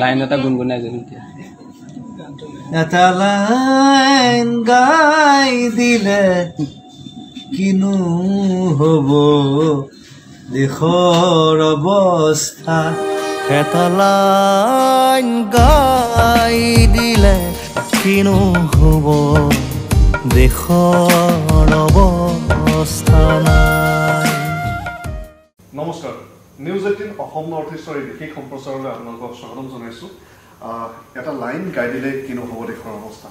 Line এটা গুনগুনাই যাবি এটা লাইন গাই দিলে কিনো হব দেশৰ অৱস্থা এটা লাইন গাই দিলে কিনো হব দেশৰ অৱস্থা নাই। নমস্কাৰ, নিউজ 18 অসম নৰ্থ ইষ্টৰ এই বিশেষ সম্প্ৰচাৰলৈ আপোনালোকক স্বাগতম জনাইছোঁ। এটা লাইন গাই দিলে কিনো হ'ব দেশৰ অৱস্থা।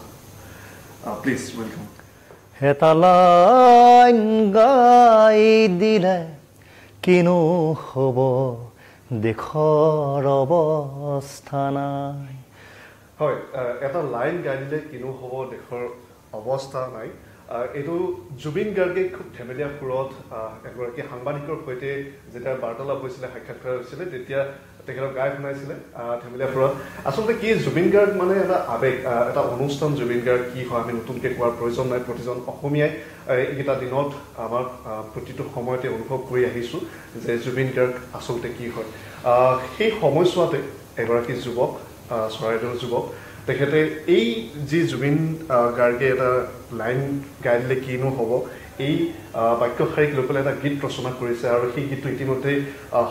Please welcome. এটা লাইন গাই দিলে কিনো হ'ব দেশৰ অৱস্থা নাই। হয়, এটা লাইন গাই দিলে কিনো হ'ব দেশৰ অৱস্থা নাই। এইটো জুবিন গাৰ্গে খুব ধেমেলীয়া সুৰত এগৰাকী সাংবাদিকৰ সৈতে যেতিয়া বাৰ্তালাপ হৈছিলে, সাক্ষাৎকাৰ হৈছিলে, তেতিয়া তেখেতক গাই শুনাইছিলে ধেমেলীয়া সুৰত। আচলতে কি জুবিন গাৰ্গ মানে এটা আৱেগ, এটা অনুষ্ঠান। জুবিন গাৰ্গ কি হয় আমি নতুনকৈ কোৱাৰ প্ৰয়োজন নাই। প্ৰতিজন অসমীয়াই এইকেইটা দিনত আমাৰ প্ৰতিটো সময়তে অনুভৱ কৰি আহিছোঁ যে জুবিন গাৰ্গ আচলতে কি হয়। সেই সময়ছোৱাতে এগৰাকী যুৱক, চৰাইদেউৰ যুৱক, তেখেতে এই যি জুবিন গাৰ্গে এটা লাইন গাই দিলে কিনো হ'ব এই বাক্যশাৰীক লৈ পেলাই এটা গীত ৰচনা কৰিছে আৰু সেই গীতটো ইতিমধ্যেই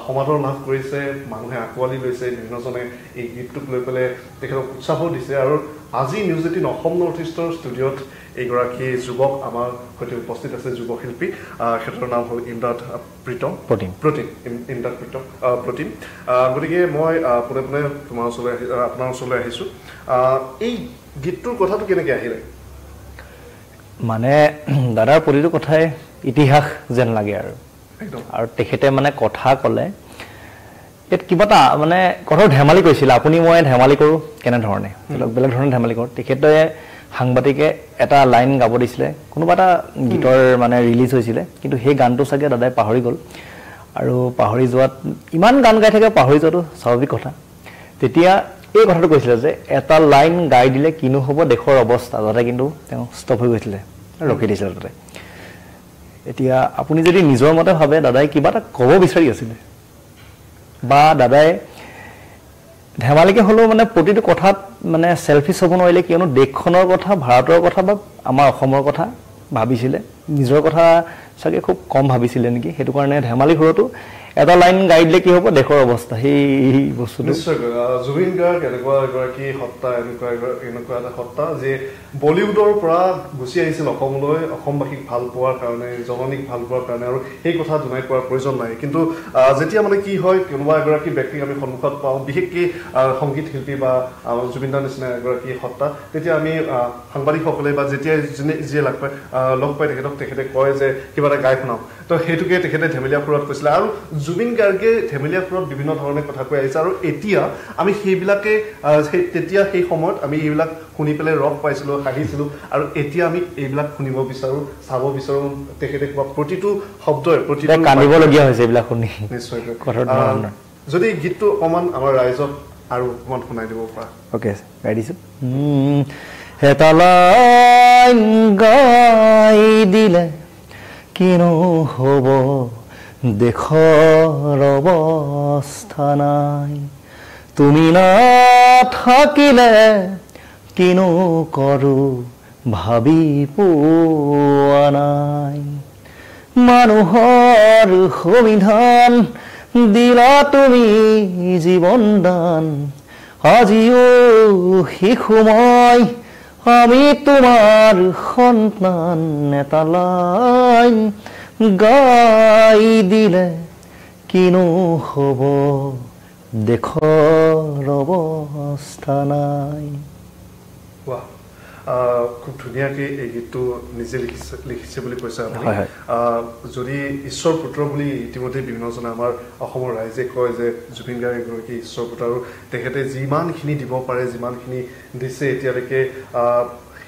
সমাদৰ লাভ কৰিছে। মানুহে আঁকোৱালি লৈছে, বিভিন্নজনে এই গীতটোক লৈ পেলাই তেখেতক উৎসাহো দিছে। আৰু আজি নিউজ 18 অসম নৰ্থ ইষ্টৰ ষ্টুডিঅ'ত এইগৰাকী যুৱক আমাৰ সৈতে উপস্থিত আছে, যুৱশিল্পী। তেখেতৰ নাম হ'ল ইমদাদ প্ৰতিম। গতিকে মই পোনে পোনে আপোনাৰ ওচৰলৈ আহিছোঁ। এই গীতটোৰ কথাটো কেনেকৈ আহিলে? মানে দাদাৰ প্ৰতিটো কথাই ইতিহাস যেন লাগে আৰু তেখেতে মানে কথা ক'লে ইয়াত কিবা এটা মানে কথাও ধেমালি কৰিছিলে। আপুনি মই ধেমালি কৰোঁ কেনেধৰণে, বেলেগ ধৰণে ধেমালি কৰোঁ। তেখেতে সাংবাদিকে এটা লাইন গাব দিছিলে, কোনোবা এটা গীতৰ মানে ৰিলিজ হৈছিলে, কিন্তু সেই গানটো চাগে দাদাই পাহৰি গ'ল। আৰু পাহৰি যোৱাত ইমান গান গাই থাকে, পাহৰি যোৱাটো স্বাভাৱিক কথা। তেতিয়া এই কথাটো কৈছিলে যে এটা লাইন গাই দিলে কিনো হ'ব দেশৰ অৱস্থা। দাদাই কিন্তু তেওঁ ষ্টপ হৈ গৈছিলে, ৰখি দিছিলে তাতে। এতিয়া আপুনি যদি নিজৰ মতে ভাবে দাদাই কিবা এটা ক'ব বিচাৰি আছিলে, বা দাদাই ধেমালিকে হ'লেও মানে প্ৰতিটো কথাত মানে চেলফিছ হ'ব নোৱাৰিলে, কিয়নো দেশখনৰ কথা, ভাৰতৰ কথা বা আমাৰ অসমৰ কথা ভাবিছিলে, নিজৰ কথা চাগে খুব কম ভাবিছিলে নেকি। সেইটো কাৰণে ধেমালি সুৰতো এটা লাইন গাই দিলে কি হ'ব দেশৰ অৱস্থা, সেই বস্তুটো নিশ্চয়কৈ। জুবিন গাৰ্গ এনেকুৱা এগৰাকী সত্তা, এনেকুৱা এটা সত্তা যে বলিউডৰ পৰা গুচি আহিছিল অসমলৈ, অসমবাসীক ভাল পোৱাৰ কাৰণে, জননীক ভাল পোৱাৰ কাৰণে, আৰু সেই কথা জনাই পোৱাৰ প্ৰয়োজন নাই। কিন্তু যেতিয়া মানে কি হয়, কোনোবা এগৰাকী ব্যক্তিক আমি সন্মুখত পাওঁ, বিশেষকৈ সংগীত শিল্পী বা জুবিন দাৰ নিচিনা এগৰাকী সত্তা, তেতিয়া আমি সাংবাদিকসকলে বা যেতিয়াই যিয়ে লগ পায় তেখেতে কয় যে কিবা এটা গাই শুনাওক। তো সেইটোকে তেখেতে ধেমেলীয়া সুৰত কৈছিলে। আৰু জুবিন গাৰ্গে ধেমেলীয়া সুৰত বিভিন্ন ধৰণে কথা কৈ আহিছে। আৰু এতিয়া আমি সেইবিলাকে তেতিয়া সেই সময়ত আমি এইবিলাক শুনি পেলাই ৰস পাইছিলোঁ, হাঁহিছিলোঁ। আৰু এতিয়া আমি এইবিলাক শুনিব বিচাৰোঁ, চাব বিচাৰোঁ। তেখেতে কোৱা প্ৰতিটো শব্দই প্ৰতিটো কান্দিবলগীয়া হৈছে এইবিলাক শুনি। নিশ্চয়কৈ। যদি গীতটো অকণমান আমাৰ ৰাইজক আৰু অকণমান শুনাই দিব পৰা। অ'কে, গাই দিছোঁ। এটা লাইন গাই দিলে কিনো হ'ব দেশৰ অৱস্থা নাই। তুমি নাথাকিলে কিনো কৰোঁ ভাবি পোৱা নাই। মানুহৰ সংবিধান দিলা তুমি জীৱন দান, আজিও শিশু মই আমি তোমাৰ সন্তান। এটা লাইন গাই দিলে কিনো হ'ব দেশৰ অৱস্থা নাই। খুব ধুনীয়াকৈ এই গীতটো নিজে লিখিছে বুলি কৈছে আপুনি। যদি ঈশ্বৰ পুত্ৰ বুলি ইতিমধ্যে বিভিন্নজনে আমাৰ অসমৰ ৰাইজে কয় যে জুবিন গাৰ্গ এগৰাকী ঈশ্বৰ পুত্ৰ, আৰু তেখেতে যিমানখিনি দিব পাৰে, যিমানখিনি দিছে এতিয়ালৈকে,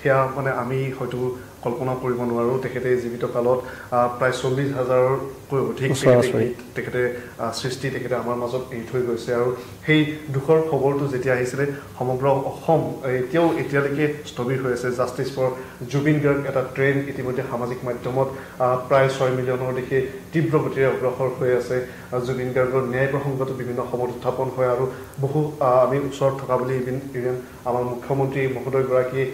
সেয়া মানে আমি হয়তো কল্পনা কৰিব নোৱাৰোঁ তেখেতে জীৱিত কালত প্ৰায় 40,000কৈ অধিক তেখেতে সৃষ্টি তেখেতে আমাৰ মাজত এৰি থৈ গৈছে আৰু সেই দুখৰ খবৰটো যেতিয়া আহিছিলে সমগ্ৰ অসম এতিয়ালৈকে স্থবিৰ হৈ আছে জাষ্টিছ ফৰ জুবিন গাৰ্গ এটা ট্ৰেইন ইতিমধ্যে সামাজিক মাধ্যমত প্ৰায় 6 মিলিয়নৰ দিশে তীব্ৰ গতিৰে অগ্ৰসৰ হৈ আছে জুবিন গাৰ্গৰ ন্যায় প্ৰসংগতো বিভিন্ন সময়ত উত্থাপন হয় আৰু বহু আমি ওচৰত থকা বুলি ইভেন আমাৰ মুখ্যমন্ত্ৰী মহোদয়গৰাকীয়ে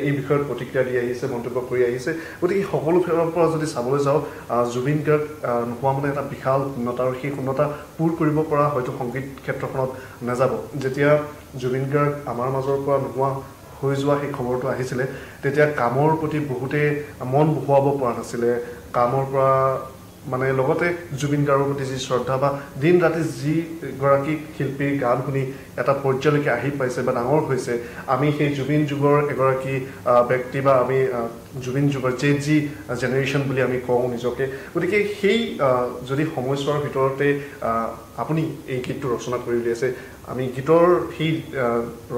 এই বিষয়ত প্ৰতিক্ৰিয়া দি আহিছে মন্তব্য কৰি আহিছে গতিকে সকলো ফালৰ পৰা যদি চাবলৈ যাওঁ জুবিন গাৰ্গ নোহোৱা মানে এটা বিশাল শূন্যতা আৰু সেই শূন্যতা পূৰ কৰিব পৰা হয়তো সংগীত ক্ষেত্ৰখনত নাযাব যেতিয়া জুবিন গাৰ্গ আমাৰ মাজৰ পৰা নোহোৱা হৈ যোৱা সেই খবৰটো আহিছিলে তেতিয়া কামৰ প্ৰতি বহুতে মন বহুৱাব পৰা নাছিলে কামৰ পৰা মানে লগতে জুবিন গাৰ্গৰ প্ৰতি যি শ্ৰদ্ধা বা দিন ৰাতি যিগৰাকী শিল্পীৰ গান শুনি এটা পৰ্যায়লৈকে আহি পাইছে বা ডাঙৰ হৈছে আমি সেই জুবিন যুগৰ এগৰাকী ব্যক্তি বা আমি জুবিন যুগৰ যি জেনেৰেশ্যন বুলি আমি কওঁ নিজকে গতিকে সেই যদি সময়ছোৱাৰ ভিতৰতে আপুনি এই গীতটো ৰচনা কৰি উলিয়াইছে আমি গীতৰ সেই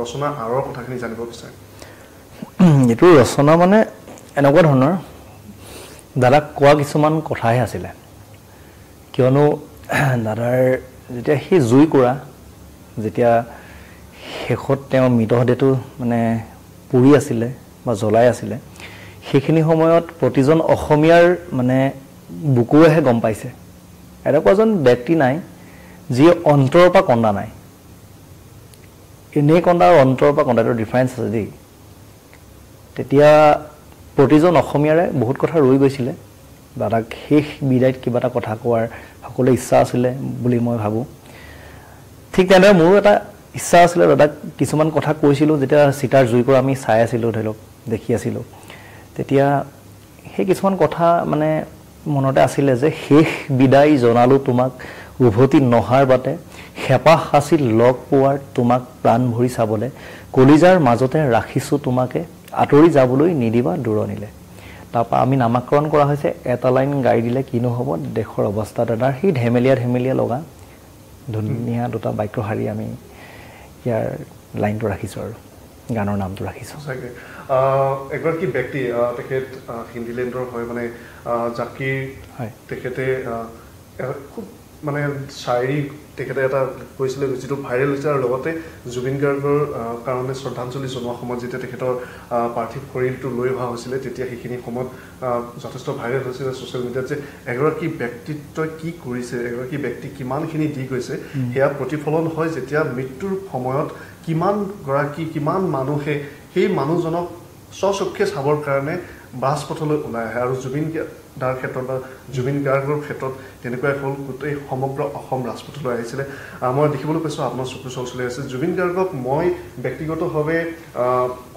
ৰচনা আঁৰৰ কথাখিনি জানিব বিচাৰিম এইটো ৰচনা মানে এনেকুৱা ধৰণৰ দাদাক কোৱা কিছুমান কথাহে আছিলে কিয়নো দাদাৰ যেতিয়া সেই জুইকুৰা যেতিয়া শেষত তেওঁ মৃতদেহটো মানে পুৰি আছিলে বা জ্বলাই আছিলে সেইখিনি সময়ত প্ৰতিজন অসমীয়াৰ মানে বুকুৰেহে গম পাইছে এনেকুৱা এজন ব্যক্তি নাই যি অন্তৰৰ পৰা কন্দা নাই এনেই কন্দা আৰু অন্তৰৰ পৰা কন্দাটো ডিফাৰেঞ্চ আছে দেই তেতিয়া প্ৰতিজন অসমীয়াৰে বহুত কথা ৰৈ গৈছিলে দাদাক শেষ বিদায়ত কিবা এটা কথা কোৱাৰ সকলো ইচ্ছা আছিলে বুলি মই ভাবোঁ ঠিক তেনেদৰে মোৰো এটা ইচ্ছা আছিলে দাদাক কিছুমান কথা কৈছিলোঁ যেতিয়া চিতাৰ জুইকুৰা আমি চাই আছিলোঁ ধৰি লওক দেখি আছিলোঁ তেতিয়া সেই কিছুমান কথা মানে মনতে আছিলে যে শেষ বিদায় জনালোঁ তোমাক উভতি নহাৰ বাটে হেঁপাহ আছিল লগ পোৱাৰ তোমাক প্ৰাণ ভৰি চাবলৈ কলিজাৰ মাজতে ৰাখিছোঁ তোমাকে আঁতৰি যাবলৈ নিদিবা দূৰণিলে তাৰপৰা আমি নামাকৰণ কৰা হৈছে এটা লাইন গাই দিলে কিনো হ'ব দেশৰ অৱস্থা দাদাৰ সেই ধেমেলীয়া লগা ধুনীয়া দুটা বাক্য শাৰী আমি ইয়াৰ লাইনটো ৰাখিছোঁ আৰু গানৰ নামটো ৰাখিছোঁ এগৰাকী ব্যক্তি তেখেত হিন্দীলেণ্ডৰ হয় মানে জাকিৰ হয় তেখেতে খুব মানে শায়ৰী তেখেতে এটা কৈছিলে যিটো ভাইৰেল হৈছে আৰু লগতে জুবিন গাৰ্গৰ কাৰণে শ্ৰদ্ধাঞ্জলি জনোৱা সময়ত যেতিয়া তেখেতৰ পাৰ্থিৱ শৰীৰটো লৈ অহা হৈছিলে তেতিয়া সেইখিনি সময়ত যথেষ্ট ভাইৰেল হৈছিলে ছ'চিয়েল মিডিয়াত যে এগৰাকী ব্যক্তিত্বই কি কৰিছে এগৰাকী ব্যক্তি কিমানখিনি দি গৈছে সেয়া প্ৰতিফলন হয় যেতিয়া মৃত্যুৰ সময়ত কিমান মানুহে সেই মানুহজনক স্বচক্ষে চাবৰ কাৰণে বাছপথলৈ ওলাই আহে আৰু জুবিন দাৰ ক্ষেত্ৰত বা জুবিন গাৰ্গৰ ক্ষেত্ৰত তেনেকুৱাই হ'ল গোটেই সমগ্ৰ অসম ৰাজপথলৈ আহিছিলে মই দেখিবলৈ পাইছোঁ আপোনাৰ চকু চলি আছে জুবিন গাৰ্গক মই ব্যক্তিগতভাৱে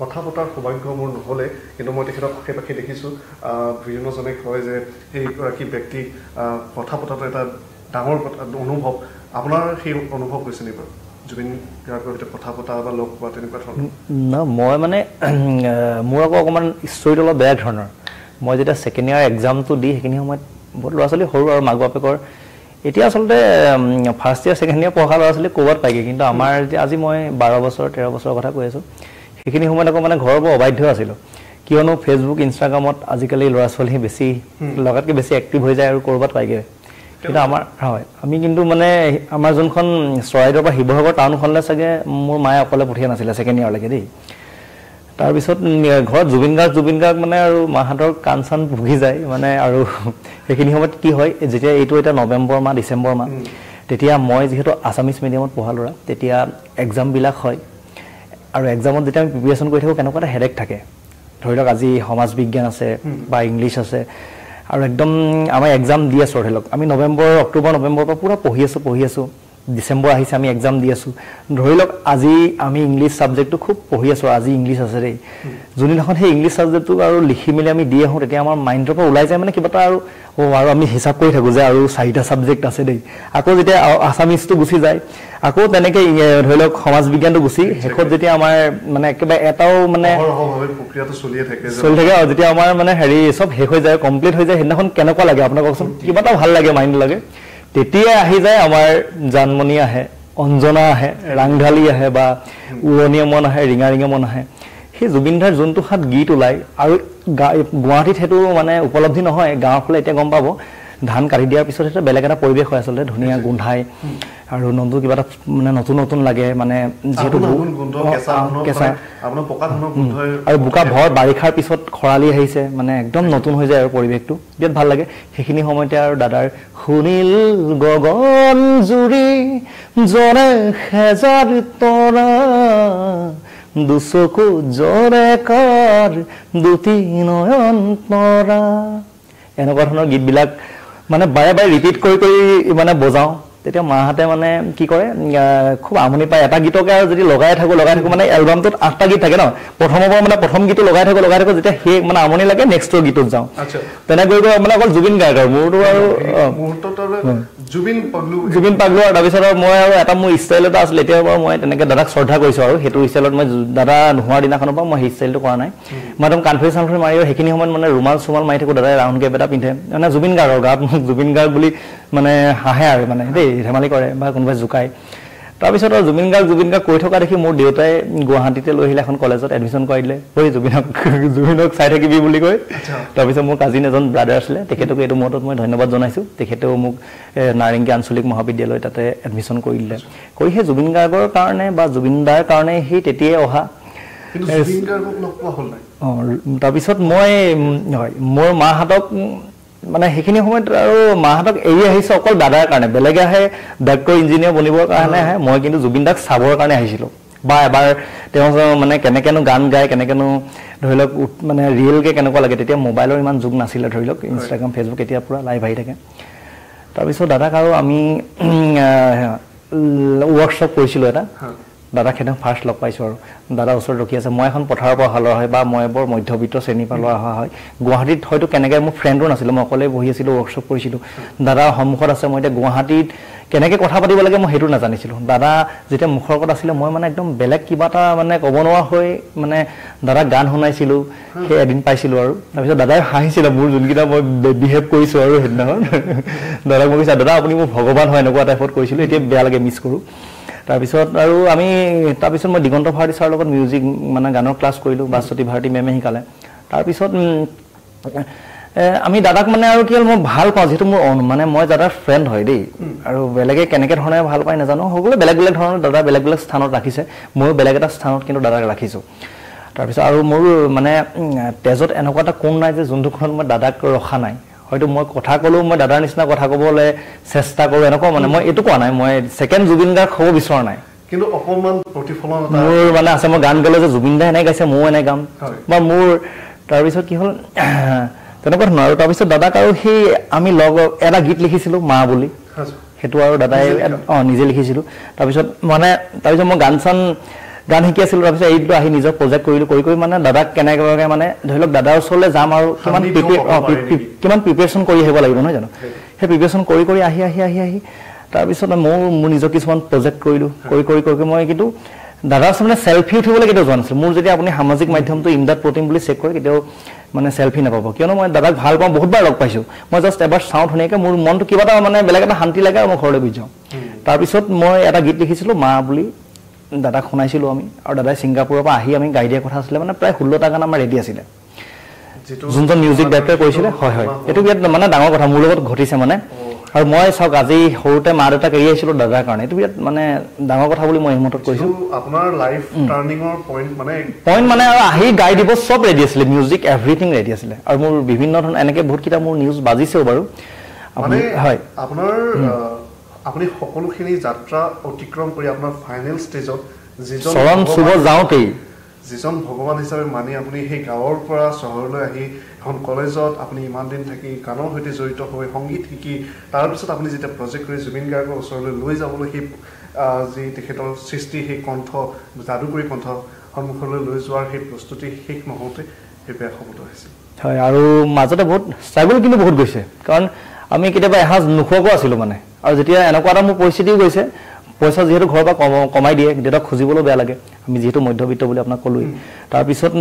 কথা পতাৰ সৌভাগ্য মোৰ নহ'লে কিন্তু মই তেখেতক আশে পাশে দেখিছোঁ বিভিন্নজনে কয় যে সেইগৰাকী ব্যক্তিক কথা পতাটো এটা ডাঙৰ অনুভৱ আপোনাৰ সেই অনুভৱ হৈছে নেকি বাৰু জুবিন গাৰ্গৰ ভিতৰত কথা পতা বা লগ পোৱা তেনেকুৱা ধৰণৰ না মই মানে মোৰ আকৌ অকণমান ষ্টৰিটো অলপ বেয়া ধৰণৰ মই যেতিয়া ছেকেণ্ড ইয়াৰ এক্সামটো দি সেইখিনি সময়ত বহুত ল'ৰা ছোৱালী সৰু আৰু মাক বাপেকৰ এতিয়া আচলতে ফাৰ্ষ্ট ইয়াৰ ছেকেণ্ড ইয়াৰ পঢ়া ল'ৰা ছোৱালী ক'ৰবাত পায়গৈ কিন্তু আমাৰ যে আজি মই 12 বছৰ 13 বছৰৰ কথা কৈ আছোঁ সেইখিনি সময়ত আকৌ মানে ঘৰৰ পৰা অবাধ্য আছিলোঁ কিয়নো ফেচবুক ইনষ্টাগ্ৰামত আজিকালি ল'ৰা ছোৱালী বেছি লগাতকৈ বেছি এক্টিভ হৈ যায় আৰু ক'ৰবাত পায়গৈ কিন্তু আমাৰ হয় আমি কিন্তু মানে আমাৰ যোনখন চৰাইদেউৰ পৰা শিৱসাগৰ টাউনখনলৈ চাগে মোৰ মায়ে অকলে পঠিয়া নাছিলে ছেকেণ্ড ইয়াৰলৈকে দেই তাৰপিছত ঘৰত জুবিন গাৰ্গ মানে আৰু মাহঁতৰ কাণ চান ভুগি যায় মানে আৰু সেইখিনি সময়ত কি হয় যেতিয়া এইটো এটা নৱেম্বৰ মাহ ডিচেম্বৰ মাহ তেতিয়া মই যিহেতু আছামিজ মিডিয়ামত পঢ়া ল'ৰা তেতিয়া এক্সামবিলাক হয় আৰু এক্সামত যেতিয়া আমি প্ৰিপেৰেশ্যন কৰি থাকোঁ কেনেকুৱা এটা হেডেক থাকে ধৰি লওক আজি সমাজ বিজ্ঞান আছে বা ইংলিছ আছে আৰু একদম আমাৰ এক্সাম দি আছোঁ ধৰি লওক আমি অক্টোবৰ নৱেম্বৰৰ পৰা পূৰা পঢ়ি আছোঁ ডিচেম্বৰ আহিছে আমি এক্সাম দি আছোঁ ধৰি লওক আজি আমি ইংলিছ ছাবজেক্টটো খুব পঢ়ি আছোঁ আজি ইংলিছ আছে দেই যোনদিনাখন সেই ইংলিছ ছাবজেক্টটো আৰু লিখি মেলি আমি দি আহোঁ তেতিয়া আমাৰ মাইণ্ডৰ পৰা ওলাই যায় মানে কিবা এটা আৰু আমি হিচাপ কৰি থাকোঁ যে আৰু 4টা ছাবজেক্ট আছে দেই আকৌ যেতিয়া আছামিজটো গুচি যায় আকৌ তেনেকৈ ধৰি লওক সমাজ বিজ্ঞানটো গুচি শেষত যেতিয়া আমাৰ মানে একেবাৰে এটাও মানে প্ৰক্ৰিয়াটো চলি থাকে আৰু যেতিয়া আমাৰ মানে হেৰি চব শেষ হৈ যায় কমপ্লিট হৈ যায় সেইদিনাখন কেনেকুৱা লাগে আপোনাক কওকচোন কিবা এটা ভাল লাগে মাইণ্ড লাগে তেতিয়াই আহি যায় আমাৰ জানমণি আহে অঞ্জনা আহে ৰাংঢালী আহে বা উৰণীয়া মন আহে ৰিঙা মন আহে সেই জুবিন দাৰ যোনটো হাত গীত ওলাই আৰু গুৱাহাটীত সেইটো মানে উপলব্ধি নহয় গাঁৱৰ ফালে এতিয়া গম পাব ধান কাটি দিয়াৰ পিছত এটা বেলেগ এটা পৰিৱেশ হয় আচলতে ধুনীয়া গোন্ধাই আৰু নন্দু কিবা এটা মানে নতুন নতুন লাগে মানে যেহেতু আৰু বোকা ভৰ বাৰিষাৰ পিছত খৰালি আহিছে মানে একদম নতুন হৈ যায় আৰু পৰিৱেশটো বিৰাট ভাল লাগে সেইখিনি সময়তে আৰু দাদাৰ শুনিল গগন জুৰি জৰে হেজাৰ তৰা দুচকু জৰে কাৰ দুটি নয়ন তৰা এনেকুৱা ধৰণৰ গীতবিলাক মানে বাৰে বাৰে ৰিপিট কৰি মানে বজাওঁ তেতিয়া মাহঁতে মানে কি কৰে খুব আমনি পায় এটা গীতকে আৰু যদি লগাই থাকো মানে এলবামটোত 8টা গীত থাকে ন প্ৰথমৰ পৰা মানে প্ৰথম গীতটো লগাই থাকো যেতিয়া সেই মানে আমনি লাগে নেক্সটৰ গীতত যাওঁ তেনেকৈ মানে অকল জুবিন গাৰ্গ আৰু মোৰতো আৰু জুবিন পাগলু আৰু তাৰপিছত আৰু মই আৰু এটা মোৰ ষ্টাইল এটা আছিলে এতিয়া বাৰু মই তেনেকৈ দাদাক শ্ৰদ্ধা কৰিছোঁ আৰু সেইটো ষ্টাইলত মই দাদা নোহোৱাৰ দিনাখনৰ পৰা মই সেই ষ্টাইলটো কৰা নাই মই একদম কানফিউজ মাৰি আৰু সেইখিনি সময়ত মানে ৰুমাল চুমাল মাৰি থাকোঁ দাদাই ৰাউণ্ড কেপ এটা পিন্ধে মানে জুবিন গাৰ্গৰ গাত মোক জুবিন গাৰ্গ বুলি মানে হাঁহে আৰু মানে দেই ধেমালি কৰে বা কোনোবাই জোকায় তাৰপিছত আৰু জুবিন গাৰ্গ কৈ থকা দেখি মোৰ দেউতাই গুৱাহাটীতে লৈ আহিলে এখন কলেজত এডমিশ্যন কৰাই দিলে ঐ জুবিনক চাই থাকিবি বুলি কৈ তাৰপিছত মোৰ কাজিন এজন ব্ৰাদাৰ আছিলে তেখেতক এইটো মুহূৰ্তত মই ধন্যবাদ জনাইছোঁ তেখেতেও মোক নাৰেংগী আঞ্চলিক মহাবিদ্যালয় তাতে এডমিশ্যন কৰি দিলে কৰি সেই জুবিন গাৰ্গৰ কাৰণে বা জুবিন দাৰ কাৰণে সেই তেতিয়াই অহা তাৰপিছত মই হয় মোৰ মাহঁতক মানে সেইখিনি সময়ত আৰু মাহঁতক এৰি আহিছে অকল দাদাৰ কাৰণে বেলেগে আহে ডাক্তৰ ইঞ্জিনিয়াৰ বনিবৰ কাৰণে আহে মই কিন্তু জুবিন দাক চাবৰ কাৰণে আহিছিলোঁ বা এবাৰ তেওঁ মানে কেনেকেনো গান গায় কেনেকেনো ধৰি লওক মানে ৰিয়েলকৈ কেনেকুৱা লাগে তেতিয়া মোবাইলৰ ইমান যুগ নাছিলে ধৰি লওক ইনষ্টাগ্ৰাম ফেচবুক এতিয়া পূৰা লাইভ আহি থাকে তাৰপিছত দাদাক আৰু আমি ৱৰ্কশ্বপ কৰিছিলোঁ এটা দাদাক সেইদিনা ফাৰ্ষ্ট লগ পাইছোঁ আৰু দাদা ওচৰত ৰখি আছে মই এখন পথাৰৰ পৰা অহা ল'ৰা হয় বা মই বৰ মধ্যবিত্ত শ্ৰেণীৰ পৰা ল'ৰা অহা হয় গুৱাহাটীত হয়তো কেনেকৈ মোৰ ফ্ৰেণ্ডো নাছিলোঁ মই অকলে বহি আছিলোঁ ৱৰ্কশ্বপ কৰিছিলোঁ দাদাৰ সন্মুখত আছে মই এতিয়া গুৱাহাটীত কেনেকৈ কথা পাতিব লাগে মই সেইটো নাজানিছিলোঁ দাদা যেতিয়া মুখৰ আগত আছিলে মই মানে একদম বেলেগ কিবা এটা মানে ক'ব নোৱাৰা হৈ মানে দাদাক গান শুনাইছিলোঁ সেই এদিন পাইছিলোঁ আৰু তাৰপিছত দাদাই হাঁহিছিলে মোৰ যোনকেইটা মই বিহেভ কৰিছোঁ আৰু সেইদিনাখন দাদাক মই কৈছোঁ দাদা আপুনি মোৰ ভগৱান হয় এনেকুৱা টাইপত কৈছিলোঁ এতিয়া বেয়া লাগে মিছ কৰোঁ তাৰপিছত আৰু তাৰপিছত মই দিগন্ত ভাৰতী ছাৰৰ লগত মিউজিক মানে গানৰ ক্লাছ কৰিলোঁ বাসৱতী ভাৰতী মেমে শিকালে তাৰপিছত আমি দাদাক মানে আৰু কি হ'ল মই ভাল পাওঁ যিহেতু মোৰ মানে মই দাদাৰ ফ্ৰেণ্ড হয় দেই আৰু বেলেগে কেনেকৈ ধৰণে ভাল পায় নাজানো সকলোৱে বেলেগ বেলেগ ধৰণৰ দাদা বেলেগ বেলেগ স্থানত ৰাখিছে ময়ো বেলেগ এটা স্থানত কিন্তু দাদাক ৰাখিছোঁ তাৰপিছত আৰু মোৰ মানে তেজত এনেকুৱা এটা কোণ নাই যে যোনটো কোণত মই দাদাক ৰখা নাই হয়তো মই কথা ক'লেও মই দাদাৰ নিচিনা কথা ক'বলৈ চেষ্টা কৰোঁ এনেকুৱা মানে মই এইটো কোৱা নাই মই ছেকেণ্ড জুবিন গাৰ্গ হ'ব বিচৰা নাই কিন্তু অকণমান প্ৰতিফলন মোৰ মানে আছে মই গান গালে যে জুবিন দাই এনে গাইছে ময়ো এনে গাম বা মোৰ তাৰপিছত কি হ'ল তেনেকুৱা ধৰণৰ আৰু তাৰপিছত দাদাক আৰু সেই আমি লগ এটা গীত লিখিছিলোঁ মা বুলি সেইটো আৰু দাদাই নিজে লিখিছিলোঁ তাৰপিছত মই গান শিকি আছিলোঁ তাৰপিছত এইটো আহি নিজৰ প্ৰজেক্ট কৰিলোঁ কৰি মানে দাদাক কেনেকৈ মানে ধৰি লওক দাদাৰ ওচৰলৈ যাম আৰু কিমান প্ৰিপেৰেশ্যন কৰি আহিব লাগিব নহয় জানো সেই প্ৰিপেৰেশ্যন কৰি আহি তাৰপিছত মোৰ নিজৰ কিছুমান প্ৰজেক্ট কৰিলোঁ কৰি মই কিন্তু দাদাৰ ওচৰত মানে চেল্ফি উঠিবলৈ কেতিয়াও যোৱা নাছিলোঁ মোৰ যেতিয়া আপুনি সামাজিক মাধ্যমটো ইমদাদ প্ৰতিম বুলি চেক কৰে কেতিয়াও মানে চেল্ফি নাপাব কিয়নো মই দাদাক ভাল পাওঁ বহুতবাৰ লগ পাইছোঁ মই জাষ্ট এবাৰ চাওঁ ধুনীয়াকৈ মোৰ মনটো কিবা এটা মানে বেলেগ এটা শান্তি লাগে আৰু মই ঘৰলৈ গুচি যাওঁ তাৰপিছত মই এটা গীত লিখিছিলোঁ মা বুলি দাদাক শুনাইছিলোঁ আমি আৰু দাদাই ছিংগাপুৰৰ পৰা আহি আমি গাই দিয়া কথা আছিলে মানে প্ৰায় 16টা গান আমাৰ ৰেডি আছিলে যোনজন মিউজিক ডাইৰেক্টৰে কৰিছিলে হয় এইটো বিৰাট মানে ডাঙৰ কথা মোৰ লগত ঘটিছে মানে আৰু মই চাওক আজি সৰুতে মা দেউতাক এৰি আহিছিলোঁ দাদাৰ কাৰণে এইটো বিৰাট মানে ডাঙৰ কথা বুলি মই হিমতত কৈছোঁ আপোনাৰ লাইফ টাৰ্ণিঙৰ পইণ্ট মানে আৰু আহি গাই দিব চব ৰেডি আছিলে মিউজিক এভৰিথিং ৰেডি আছিলে আৰু মোৰ বিভিন্ন ধৰণৰ এনেকৈ বহুতকেইটা মোৰ নিউজ বাজিছেও বাৰু হয় আপোনাৰ আপুনি সকলোখিনি যাত্ৰা অতিক্ৰম কৰি আপোনাৰ ফাইনেল ষ্টেজত চৰণ চুব যাওঁতেই যিজন ভগৱান হিচাপে মানি আপুনি সেই গাঁৱৰ পৰা চহৰলৈ আহি এখন কলেজত আপুনি ইমান দিন থাকি গানৰ সৈতে জড়িত হৈ সংগীত শিকি তাৰপিছত আপুনি যেতিয়া প্ৰজেক্ট কৰি জুবিন গাৰ্গৰ ওচৰলৈ লৈ যাবলৈ সেই যি তেখেতৰ সৃষ্টি সেই কণ্ঠ যাদুকৰী কণ্ঠ সন্মুখলৈ লৈ যোৱাৰ সেই প্ৰস্তুতি শেষ নহওঁতে সেই বেয়া খবৰটো আহিছিল হয় আৰু মাজতে বহুত ষ্ট্ৰাগল কিন্তু বহুত গৈছে কাৰণ আমি কেতিয়াবা এসাঁজ নোখোৱাকো আছিলোঁ মানে আৰু যেতিয়া এনেকুৱা এটা মোৰ পৰিস্থিতিও গৈছে পইচা যিহেতু ঘৰৰ পৰা কমাই দিয়ে দেউতাক খুজিবলৈও বেয়া লাগে আমি যিহেতু মধ্যবিত্ত বুলি আপোনাক ক'লোৱেই তাৰপিছত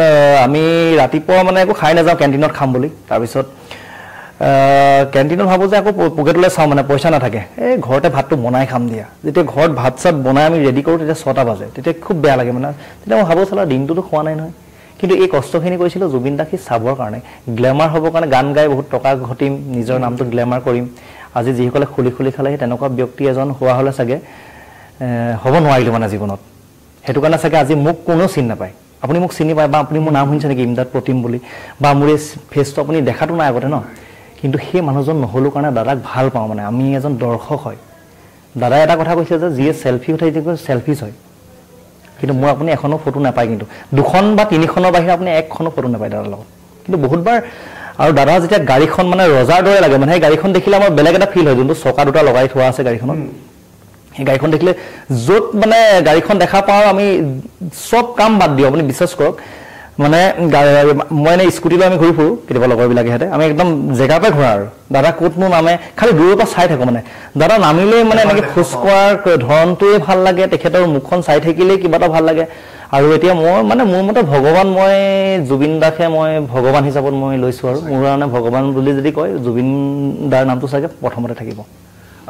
আমি ৰাতিপুৱা মানে একো খাই নাযাওঁ কেণ্টিনত খাম বুলি তাৰপিছত কেণ্টিনত ভাবোঁ যে আকৌ পকেটলৈ চাওঁ মানে পইচা নাথাকে এই ঘৰতে ভাতটো বনাই খাম দিয়া যেতিয়া ঘৰত ভাত চাত বনাই আমি ৰেডি কৰোঁ তেতিয়া 6টা বাজে তেতিয়া খুব বেয়া লাগে মানে তেতিয়া মই ভাবোঁ চালা দিনটোতো খোৱা নাই নহয় কিন্তু এই কষ্টখিনি কৰিছিলোঁ জুবিন দাক চাবৰ কাৰণে, গ্লেমাৰ হ'বৰ কাৰণে গান গাই বহুত টকা ঘটিম, নিজৰ নামটো গ্লেমাৰ কৰিম। আজি যিসকলে খুলি খুলি খালে সেই তেনেকুৱা ব্যক্তি এজন হোৱা হ'লে চাগে হ'ব নোৱাৰিলোঁ মানে জীৱনত। সেইটো কাৰণে চাগে আজি মোক কোনেও চিনি নাপায়। আপুনি মোক চিনি পায় বা আপুনি মোৰ নাম শুনিছে নেকি ইমদাদ প্ৰতিম বুলি, বা মোৰ এই ফেচটো আপুনি দেখাটো নাই আগতে ন, কিন্তু সেই মানুহজন নহ'লোঁ কাৰণে দাদাক ভাল পাওঁ। মানে আমি এজন দৰ্শক হয়। দাদাই এটা কথা কৈছে যে যিয়ে চেলফি উঠাই চেলফিজ হয়, কিন্তু মোৰ আপুনি এখনো ফটো নাপায়, কিন্তু 2খন বা 3খনৰ বাহিৰে আপুনি একখনো ফটো নাপায় দাদাৰ লগত। কিন্তু বহুতবাৰ আৰু দাদা যেতিয়া গাড়ীখন মানে ৰজাৰ দৰে লাগে, মানে সেই গাড়ীখন দেখিলে আমাৰ বেলেগ এটা ফিল হয়, যোনটো চকা দুটা লগাই থোৱা আছে গাড়ীখনত। সেই গাড়ীখন দেখিলে য'ত মানে গাড়ীখন দেখা পাওঁ আমি চব কাম বাদ দিওঁ, আপুনি বিশ্বাস কৰক। মানে মই এনে স্কুটি লৈ আমি ঘূৰি ফুৰোঁ কেতিয়াবা লগৰবিলাকেহেঁতে, আমি একদম জেগাৰ পৰাই ঘূৰা আৰু দাদা ক'তনো নামে খালি দূৰৰ পৰা চাই থাকোঁ। মানে দাদা নামিলেই মানে এনেকৈ খোজ কঢ়াৰ ধৰণটোৱে ভাল লাগে, তেখেতৰ মুখখন চাই থাকিলেই কিবা এটা ভাল লাগে। আৰু এতিয়া মই মানে মোৰ মতে ভগৱান, মই জুবিন দাকে মই ভগৱান হিচাপত মই লৈছোঁ। আৰু মোৰ কাৰণে ভগৱান বুলি যদি কয় জুবিন দাৰ নামটো চাগে প্ৰথমতে থাকিব।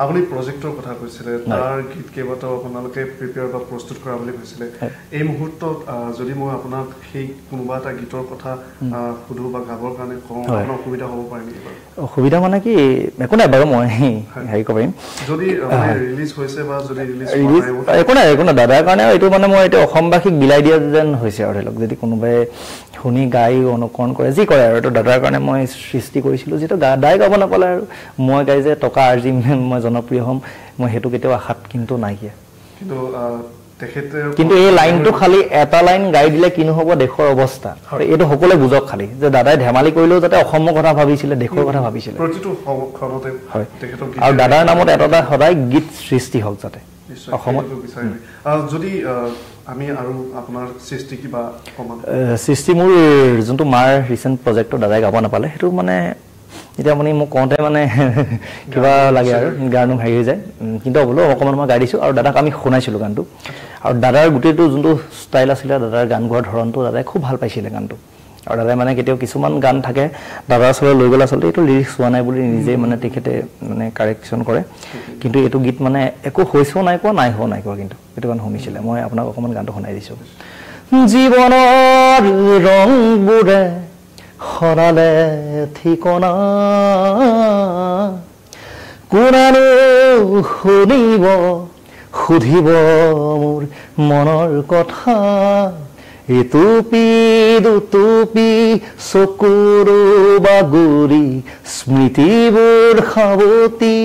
আপুনি প্ৰজেক্টৰ কথা কৈছিলে, তাৰ গীত কেইবাটাও আপোনালোকে প্ৰিপেয়াৰ বা প্ৰস্তুত কৰা বুলি কৈছিলে। এই মুহূৰ্তত যদি মই আপোনাক সেই কোনোবা এটা গীতৰ কথা সুধোঁ বা গাবৰ কাৰণে কওঁ, আপোনাৰ অসুবিধা হ'ব পাৰে নেকি বাৰু? অসুবিধা মানে কি, একো নাই বাৰু, মই হেৰি কৰিম। যদি ৰিলিজ হৈছে বা যদি ৰিলিজ একো নাই দাদাৰ কাৰণে এইটো মানে মই এতিয়া অসমবাসীক বিলাই দিয়া যেন হৈছে। আৰু ধৰি লওক যদি কোনোবাই শুনি গাই অনুকৰণ কৰে, যি কৰে আৰু এইটো দাদাৰ কাৰণে মই সৃষ্টি কৰিছিলোঁ, যিটো দাদাই গাব নাপালে আৰু মই গাই যে টকা আৰ্জিম, মই জনপ্ৰিয় হ'ম, মই সেইটো কেতিয়াও আশাত কিন্তু নাইকিয়া। কিন্তু এই লাইনটো খালি এটা লাইন গাই দিলে কিনো হ'ব দেশৰ অৱস্থা, এইটো সকলোৱে বুজক খালি, যে দাদাই ধেমালি কৰিলেও যাতে অসমৰ কথা ভাবিছিলে, দেশৰ কথা ভাবিছিলে। হয়, আৰু দাদাৰ নামত এটা সদায় গীত সৃষ্টি হওক যাতে অসমত। যদি আমি আৰু আপোনাৰ সৃষ্টি কিবা সৃষ্টি মোৰ যোনটো মাৰ ৰিচেণ্ট প্ৰজেক্টৰ দাদাই গাব নাপালে, সেইটো মানে এতিয়া আপুনি মোক কওঁতে মানে কিবা লাগে আৰু গানো হেৰি হৈ যায়। কিন্তু বোলো অকণমান মই গাই দিছোঁ আৰু দাদাক আমি শুনাইছিলোঁ গানটো। আৰু দাদাৰ গোটেইটো যোনটো ষ্টাইল আছিলে, দাদাৰ গান গোৱাৰ ধৰণটো দাদাই খুব ভাল পাইছিলে গানটো। আৰু দাদাই মানে কেতিয়াও কিছুমান গান থাকে দাদাৰ ওচৰলৈ লৈ গ'লে আচলতে এইটো লিৰিক্স হোৱা নাই বুলি নিজে মানে তেখেতে মানে কাৰেকশ্যন কৰে। কিন্তু এইটো গীত মানে একো হৈছেও নাই কোৱা, নাই হোৱা নাই কোৱা, কিন্তু এইটো গান শুনিছিলে। মই আপোনাক অকণমান গানটো শুনাই দিছোঁ। জীৱনৰ ৰংবোৰে সৰালে ঠিকনা, কোনেনো শুনিব সুধিব মোৰ মনৰ কথা, এটুপি দুটুপি চকুৰ বাগৰি স্মৃতিবোৰ সাৱতি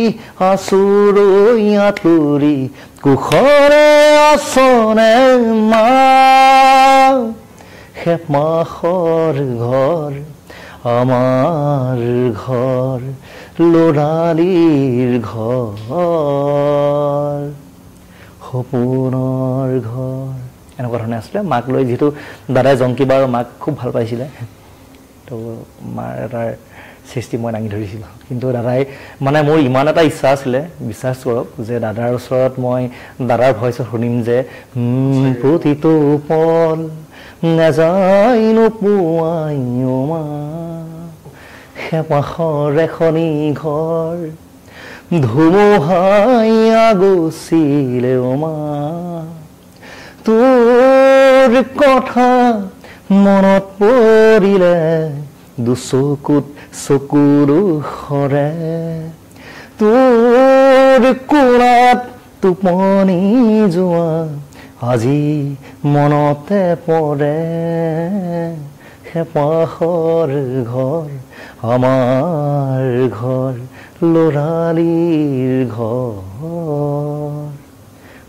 আঁচুৰৈ আঁতৰি কুশৰে আচনে মা, হেমাখৰ ঘৰ আমাৰ ঘৰ, ল'ৰালিৰ ঘৰ, সপোনৰ ঘৰ, এনেকুৱা ধৰণে আছিলে। মাক লৈ যিহেতু দাদাই জংকী বাৰ মাক খুব ভাল পাইছিলে, তো মাৰ এটাৰ সৃষ্টি মই দাঙি ধৰিছিলোঁ। কিন্তু দাদাই মানে মোৰ ইমান এটা ইচ্ছা আছিলে, বিশ্বাস কৰক, যে দাদাৰ ওচৰত মই দাদাৰ ভইচত শুনিম যে প্ৰতিটো পল নেযায় নোপোৱাই মা, হেপাহৰ এখনি ঘৰ ধুমুহাই আগচিলে মা, তোৰ কথা মনত পৰিলে দুচকুত চকুৰ সৰে, তোৰ কোলাত টোপনি যোৱা আজি মনতে পৰে, হেপাহৰ ঘৰ আমাৰ ঘৰ, ল'ৰালিৰ ঘৰ,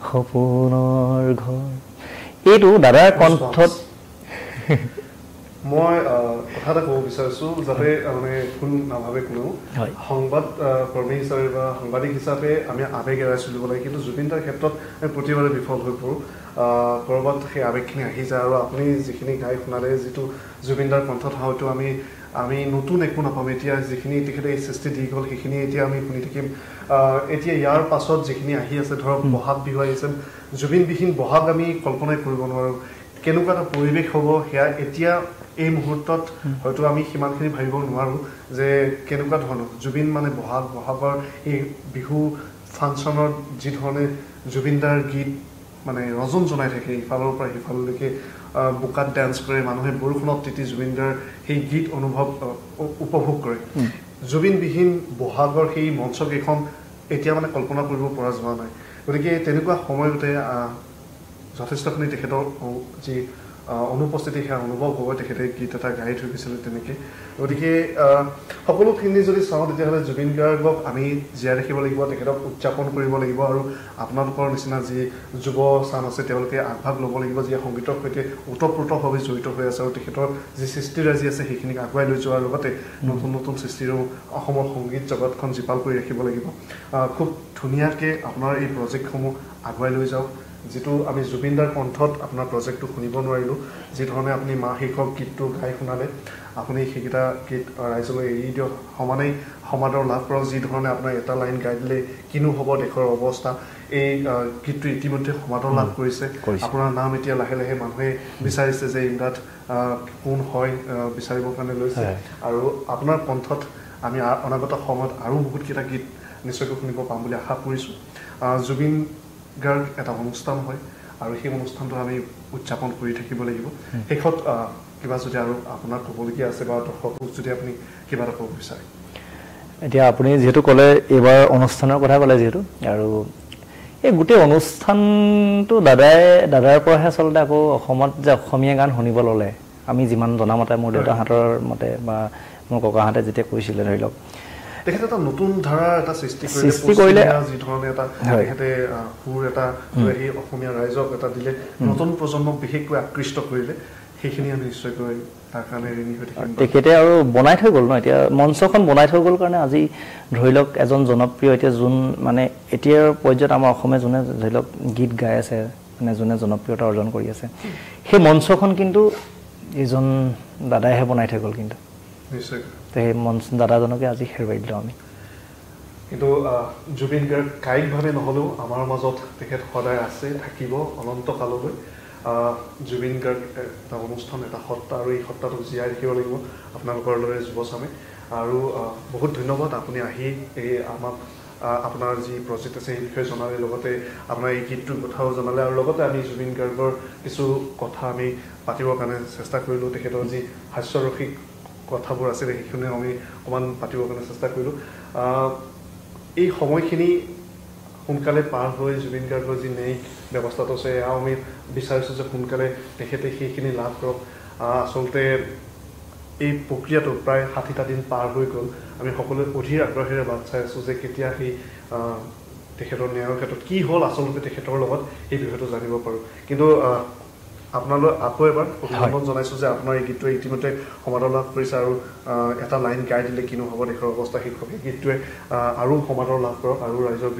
সপোনৰ ঘৰ। এইটো দাদাৰ কণ্ঠত মই কথা এটা ক'ব বিচাৰিছোঁ, যাতে মানে কোন নাভাবে কোনেও, সংবাদ কৰ্মী হিচাপে বা সাংবাদিক হিচাপে আমি আৱেগ এৰাই চলিব লাগে, কিন্তু জুবিন দাৰ ক্ষেত্ৰত আমি প্ৰতিবাৰে বিফল হৈ পৰোঁ। ক'ৰবাত সেই আৱেগখিনি আহি যায়, আৰু আপুনি যিখিনি গাই শুনালে, যিটো জুবিন দাৰ কণ্ঠত হয়তো আমি নতুন একো নাপাম। এতিয়া যিখিনি তেখেতে সৃষ্টি দি গ'ল সেইখিনি এতিয়া আমি শুনি থাকিম। এতিয়া ইয়াৰ পাছত যিখিনি আহি আছে, ধৰক বহাগ বিহু আহিছে, জুবিনবিহীন বহাগ আমি কল্পনাই কৰিব নোৱাৰোঁ। কেনেকুৱা এটা পৰিৱেশ হ'ব সেয়া এতিয়া এই মুহূৰ্তত হয়তো আমি সিমানখিনি ভাবিব নোৱাৰোঁ যে কেনেকুৱা ধৰণৰ জুবিন মানে বহাগৰ এই বিহু ফাংচনত যি ধৰণে জুবিন দাৰ গীত মানে ৰজন জনাই থাকে ইফালৰ পৰা সিফাললৈকে বোকাত ডান্স কৰে মানুহে বৰষুণত তিতি জুবিন গাৰ সেই গীত উপভোগ কৰে জুবিনবিহীন বহাগৰ সেই মঞ্চকেইখন এতিয়া মানে কল্পনা কৰিব পৰা যোৱা নাই গতিকে তেনেকুৱা সময়তে যথেষ্টখিনি তেখেতৰ যি অনুপস্থিতি সেয়া অনুভৱ হ'ব তেখেতে গীত এটা গাই থৈ গৈছিলে তেনেকৈ গতিকে সকলোখিনি যদি চাওঁ তেতিয়াহ'লে জুবিন গাৰ্গক আমি জীয়াই ৰাখিব লাগিব তেখেতক উদযাপন কৰিব লাগিব আৰু আপোনালোকৰ নিচিনা যি যুৱ চান আছে তেওঁলোকে আগভাগ ল'ব লাগিব যিয়ে সংগীতৰ সৈতে ওতঃপ্ৰোতভাৱে জড়িত হৈ আছে আৰু তেখেতৰ যি সৃষ্টিৰাজি আছে সেইখিনিক আগুৱাই লৈ যোৱাৰ লগতে নতুন নতুন সৃষ্টিৰো অসমৰ সংগীত জগতখন জীপাল কৰি ৰাখিব লাগিব খুব ধুনীয়াকৈ আপোনাৰ এই প্ৰজেক্টসমূহ আগুৱাই লৈ যাওক যিটো আমি জুবিনদাৰ কণ্ঠত আপোনাৰ প্ৰজেক্টটো শুনিব নোৱাৰিলোঁ যিধৰণে আপুনি মা শীৰ্ষক গীতটো গাই শুনালে আপুনি সেইকেইটা গীত ৰাইজলৈ এৰি দিয়ক সমানেই সমাদৰ লাভ কৰক যিধৰণে আপোনাৰ এটা লাইন গাই দিলে কিনো হ'ব দেশৰ অৱস্থা এই গীতটো ইতিমধ্যে সমাদৰ লাভ কৰিছে আপোনাৰ নাম এতিয়া লাহে লাহে মানুহে বিচাৰিছে যে ইন্দাত কোন হয় বিচাৰিবৰ কাৰণে লৈছে আৰু আপোনাৰ কণ্ঠত আমি অনাগত সময়ত আৰু বহুতকেইটা গীত নিশ্চয়কৈ শুনিব পাম বুলি আশা কৰিছোঁ জুবিন গাৰ্গ এটা অনুষ্ঠান হয় আৰু সেই অনুষ্ঠানটো আমি উদযাপন কৰি থাকিব লাগিব শেষত কিবা যদি আৰু আপোনাৰ ক'বলগীয়া আছে বা দৰ্শকক যদি আপুনি কিবা এটা ক'ব বিচাৰে এতিয়া আপুনি যেহেতু ক'লে এইবাৰ অনুষ্ঠানৰ কথা ক'লে যেহেতু আৰু এই গোটেই অনুষ্ঠানটো দাদাৰ পৰাহে আচলতে আকৌ অসমত যে অসমীয়া গান শুনিব ল'লে আমি যিমান জনামতে মোৰ দেউতাহঁতৰ মতে বা মোৰ ককাহঁতে যেতিয়া কৈছিলে ধৰি লওক তেখেতে এটা নতুন ধাৰা এটা সৃষ্টি কৰিলে যিধৰণে এটা তেখেতে সুৰ এটা সেই অসমীয়া ৰাইজক এটা দিলে নতুন প্ৰজন্মক বিশেষকৈ আকৃষ্ট কৰিলে সেইখিনি আমি নিশ্চয়কৈ তাৰ কাৰণে ঋণী হৈ থাকিম তেখেতে আৰু বনাই থৈ গ'ল ন এতিয়া মঞ্চখন বনাই থৈ গ'ল কাৰণে আজি ধৰি লওক এজন জনপ্ৰিয় এতিয়া যোন মানে এতিয়াৰ পৰ্যায়ত আমাৰ অসমে যোনে ধৰি লওক গীত গাই আছে মানে যোনে জনপ্ৰিয়তা অৰ্জন কৰি আছে সেই মঞ্চখন কিন্তু এজন দাদাইহে বনাই থৈ গ'ল কিন্তু নিশ্চয় সেই মঞ্চ দাদাজনকে আজি হেৰুৱাই দিলোঁ আমি কিন্তু জুবিন গাৰ্গ কায়িকভাৱে নহ'লেও আমাৰ মাজত তেখেত সদায় আছে থাকিব অনন্ত কাললৈ জুবিন গাৰ্গ এটা অনুষ্ঠান এটা সত্তা আৰু এই সত্তাটোক জীয়াই ৰাখিব লাগিব আপোনালোকৰ দৰে যুৱচামে আৰু বহুত ধন্যবাদ আপুনি আহি এই আমাক আপোনাৰ যি প্ৰজেক্ট আছে সেই বিষয়ে জনালে লগতে আপোনাৰ এই গীতটোৰ কথাও জনালে আৰু লগতে আমি জুবিন গাৰ্গৰ কিছু কথা আমি পাতিবৰ কাৰণে চেষ্টা কৰিলোঁ তেখেতৰ যি হাস্যৰসিক কথাবোৰ আছিলে সেইখিনি আমি অকণমান পাতিবৰ কাৰণে চেষ্টা কৰিলোঁ এই সময়খিনি সোনকালে পাৰ হৈ জুবিন গাৰ্গৰ যি ন্যায়িক ব্যৱস্থাটো আছে এয়াও আমি বিচাৰিছোঁ যে সোনকালে তেখেতে সেইখিনি লাভ কৰক আচলতে এই প্ৰক্ৰিয়াটো প্ৰায় 60টা দিন পাৰ হৈ গ'ল আমি সকলোৱে অধীৰ আগ্ৰহেৰে বাট চাই আছোঁ যে কেতিয়া সেই তেখেতৰ ন্যায়ৰ ক্ষেত্ৰত কি হ'ল আচলতে তেখেতৰ লগত এই বিষয়টো জানিব পাৰোঁ কিন্তু আপোনালৈ আকৌ এবাৰ অভিনন্দন জনাইছোঁ যে আপোনাৰ এই গীতটোৱে ইতিমধ্যে সমাদৰ লাভ কৰিছে আৰু এটা লাইন গাই দিলে কিনো হ'ব দেশৰ অৱস্থা শীৰ্ষক এই গীতটোৱে আৰু সমাদৰ লাভ কৰক আৰু ৰাইজৰ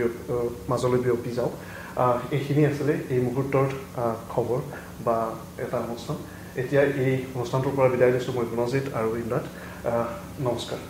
মাজলৈ বিয়পি যাওক এইখিনি আছিলে এই মুহূৰ্তৰ খবৰ বা এটা অনুষ্ঠান এতিয়া এই অনুষ্ঠানটোৰ পৰা বিদায় লৈছোঁ মই গুণজিত আৰু ইন্দ্ৰাত নমস্কাৰ